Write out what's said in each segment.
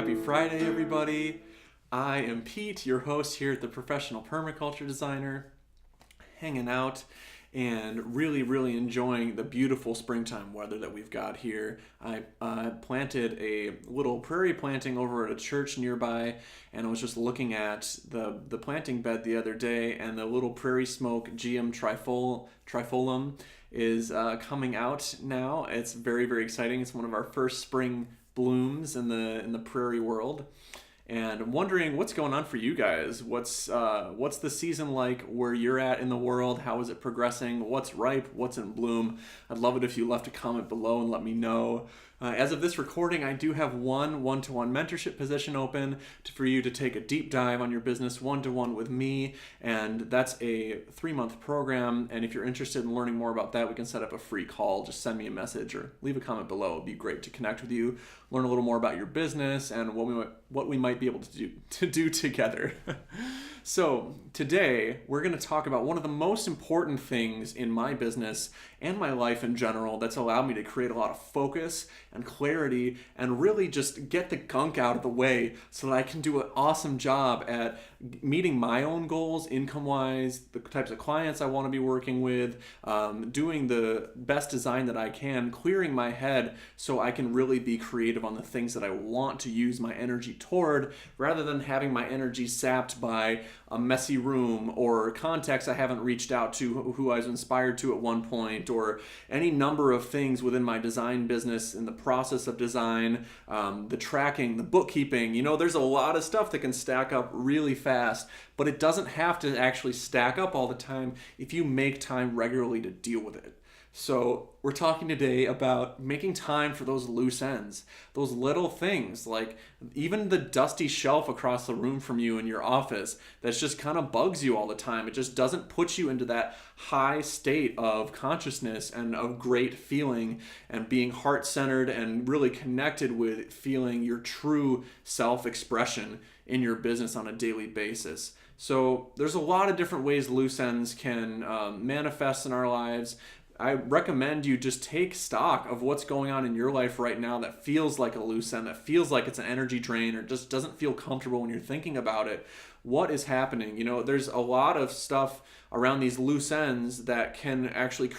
Happy Friday, everybody. I am Pete, your host here at the Professional Permaculture Designer, hanging out and really enjoying the beautiful springtime weather that we've got here. I planted a little prairie planting over at a church nearby, and I was just looking at the planting bed the other day, and the little prairie smoke GM trifolium is coming out now. It's very exciting. It's one of our first spring blooms in the prairie world, and I'm wondering what's going on for you guys. What's the season like where you're at in the world? How is it progressing? What's ripe? What's in bloom? I'd love it if you left a comment below and let me know. As of this recording, I do have one-to-one mentorship position open for you to take a deep dive on your business one-to-one with me, and that's a 3-month program. And if you're interested in learning more about that, we can set up a free call. Just send me a message or leave a comment below. It'd be great to connect with you, learn a little more about your business and what we might be able to do together. So today we're going to talk about one of the most important things in my business and my life in general that's allowed me to create a lot of focus and clarity and really just get the gunk out of the way so that I can do an awesome job at meeting my own goals income-wise, the types of clients I want to be working with, doing the best design that I can, clearing my head so I can really be creative on the things that I want to use my energy toward, rather than having my energy sapped by a messy room or contacts I haven't reached out to who I was inspired to at one point, or any number of things within my design business in the process of design, the tracking, the bookkeeping. There's a lot of stuff that can stack up really fast, but it doesn't have to actually stack up all the time if you make time regularly to deal with it. So we're talking today about making time for those loose ends, those little things, like even the dusty shelf across the room from you in your office that just kind of bugs you all the time. It just doesn't put you into that high state of consciousness and of great feeling and being heart-centered and really connected with feeling your true self-expression in your business on a daily basis. So there's a lot of different ways loose ends can manifest in our lives. I recommend you just take stock of what's going on in your life right now that feels like a loose end, that feels like it's an energy drain, or just doesn't feel comfortable when you're thinking about it. What is happening? There's a lot of stuff around these loose ends that can actually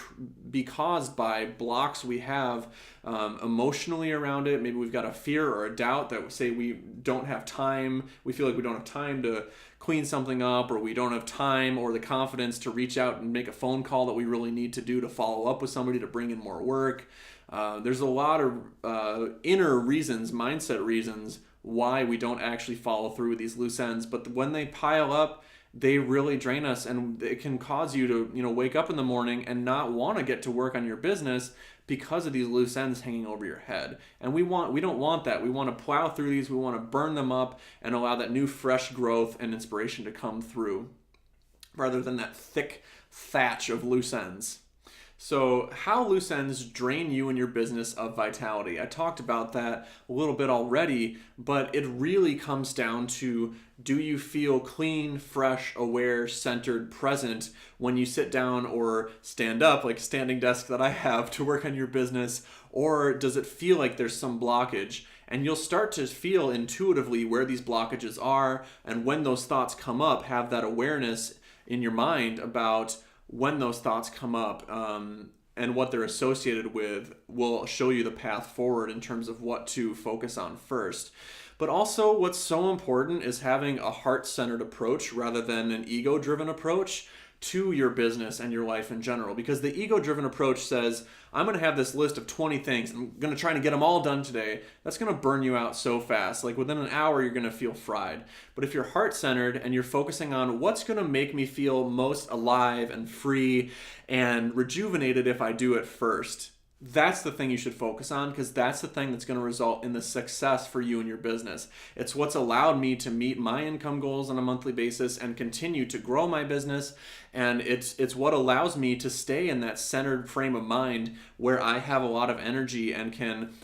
be caused by blocks we have emotionally around it. Maybe we've got a fear or a doubt that say we don't have time. We feel like we don't have time to clean something up, or we don't have time or the confidence to reach out and make a phone call that we really need to do to follow up with somebody to bring in more work. There's a lot of inner reasons, mindset reasons, why we don't actually follow through with these loose ends. But when they pile up, they really drain us, and it can cause you to wake up in the morning and not want to get to work on your business because of these loose ends hanging over your head. And we don't want that. We want to plow through these. We want to burn them up and allow that new fresh growth and inspiration to come through, rather than that thick thatch of loose ends. So how loose ends drain you and your business of vitality. I talked about that a little bit already, but it really comes down to, do you feel clean, fresh, aware, centered, present when you sit down or stand up, like a standing desk that I have, to work on your business? Or does it feel like there's some blockage? And you'll start to feel intuitively where these blockages are, and when those thoughts come up, have that awareness in your mind about when those thoughts come up, and what they're associated with will show you the path forward in terms of what to focus on first. But also, what's so important is having a heart-centered approach rather than an ego-driven approach to your business and your life in general. Because the ego-driven approach says, I'm going to have this list of 20 things. I'm going to try to get them all done today. That's going to burn you out so fast. Like within an hour, you're going to feel fried. But if you're heart-centered and you're focusing on what's going to make me feel most alive and free and rejuvenated if I do it first, that's the thing you should focus on, because that's the thing that's going to result in the success for you and your business. It's what's allowed me to meet my income goals on a monthly basis and continue to grow my business. And it's what allows me to stay in that centered frame of mind where I have a lot of energy and can,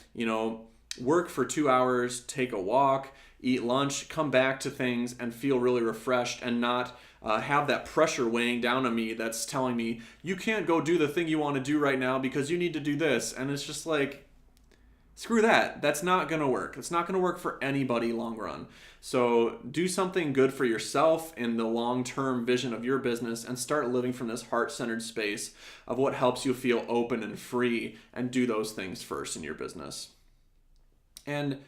work for 2 hours, take a walk, eat lunch, come back to things and feel really refreshed, and not have that pressure weighing down on me that's telling me, you can't go do the thing you want to do right now because you need to do this. And it's just like, Screw that. That's not going to work. It's not going to work for anybody long run. So do something good for yourself in the long-term vision of your business and start living from this heart-centered space of what helps you feel open and free, and do those things first in your business. And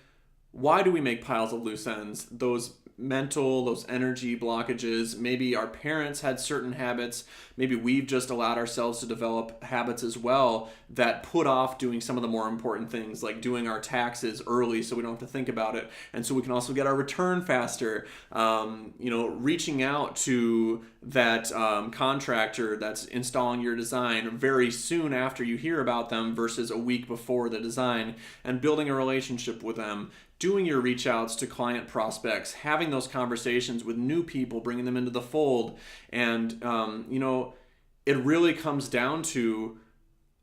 why do we make piles of loose ends? Those energy blockages. Maybe our parents had certain habits. Maybe we've just allowed ourselves to develop habits as well that put off doing some of the more important things, like doing our taxes early so we don't have to think about it. And so we can also get our return faster. Reaching out to that contractor that's installing your design very soon after you hear about them versus a week before the design, and building a relationship with them. Doing your reach outs to client prospects, having those conversations with new people, bringing them into the fold. And, it really comes down to,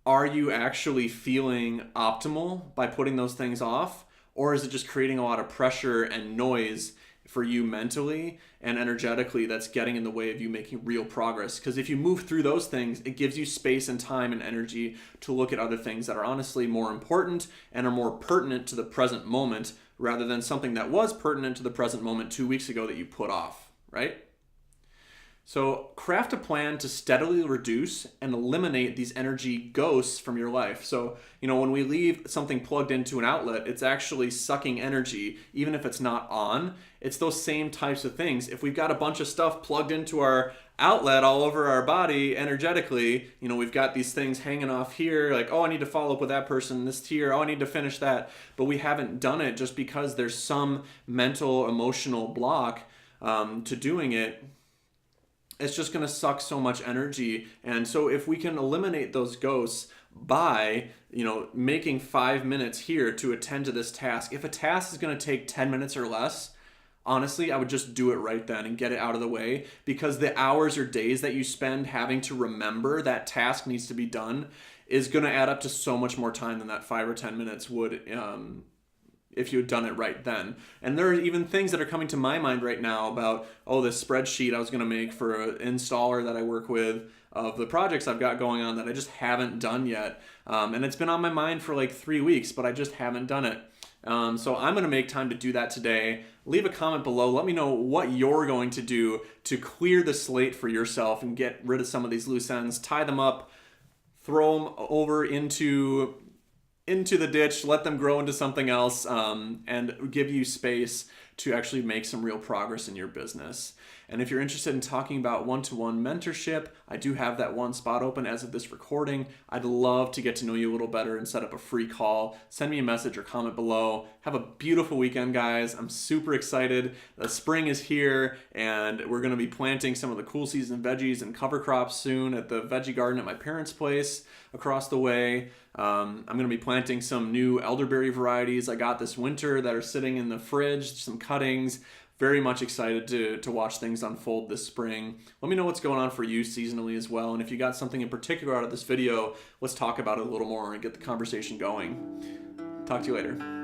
are you actually feeling optimal by putting those things off? Or is it just creating a lot of pressure and noise for you mentally and energetically that's getting in the way of you making real progress? Because if you move through those things, it gives you space and time and energy to look at other things that are honestly more important and are more pertinent to the present moment, rather than something that was pertinent to the present moment 2 weeks ago that you put off, right? So craft a plan to steadily reduce and eliminate these energy ghosts from your life. So, when we leave something plugged into an outlet, it's actually sucking energy, even if it's not on. It's those same types of things. If we've got a bunch of stuff plugged into our outlet all over our body energetically, we've got these things hanging off here, like, oh, I need to follow up with that person, this here, oh, I need to finish that. But we haven't done it just because there's some mental, emotional block to doing it. It's just going to suck so much energy. And so if we can eliminate those ghosts by, making 5 minutes here to attend to this task. If a task is going to take 10 minutes or less, honestly, I would just do it right then and get it out of the way, because the hours or days that you spend having to remember that task needs to be done is going to add up to so much more time than that 5 or 10 minutes would if you had done it right then. And there are even things that are coming to my mind right now about, this spreadsheet I was going to make for an installer that I work with of the projects I've got going on that I just haven't done yet. And it's been on my mind for like 3 weeks, but I just haven't done it. So I'm going to make time to do that today. Leave a comment below. Let me know what you're going to do to clear the slate for yourself and get rid of some of these loose ends, tie them up, throw them over into the ditch, let them grow into something else, and give you space to actually make some real progress in your business. And if you're interested in talking about one-to-one mentorship, I do have that one spot open as of this recording. I'd love to get to know you a little better and set up a free call. Send me a message or comment below. Have a beautiful weekend, guys. I'm super excited. The spring is here, and we're going to be planting some of the cool season veggies and cover crops soon at the veggie garden at my parents' place across the way. I'm going to be planting some new elderberry varieties I got this winter that are sitting in the fridge, some cuttings. Very much excited to watch things unfold this spring. Let me know what's going on for you seasonally as well. And if you got something in particular out of this video, let's talk about it a little more and get the conversation going. Talk to you later.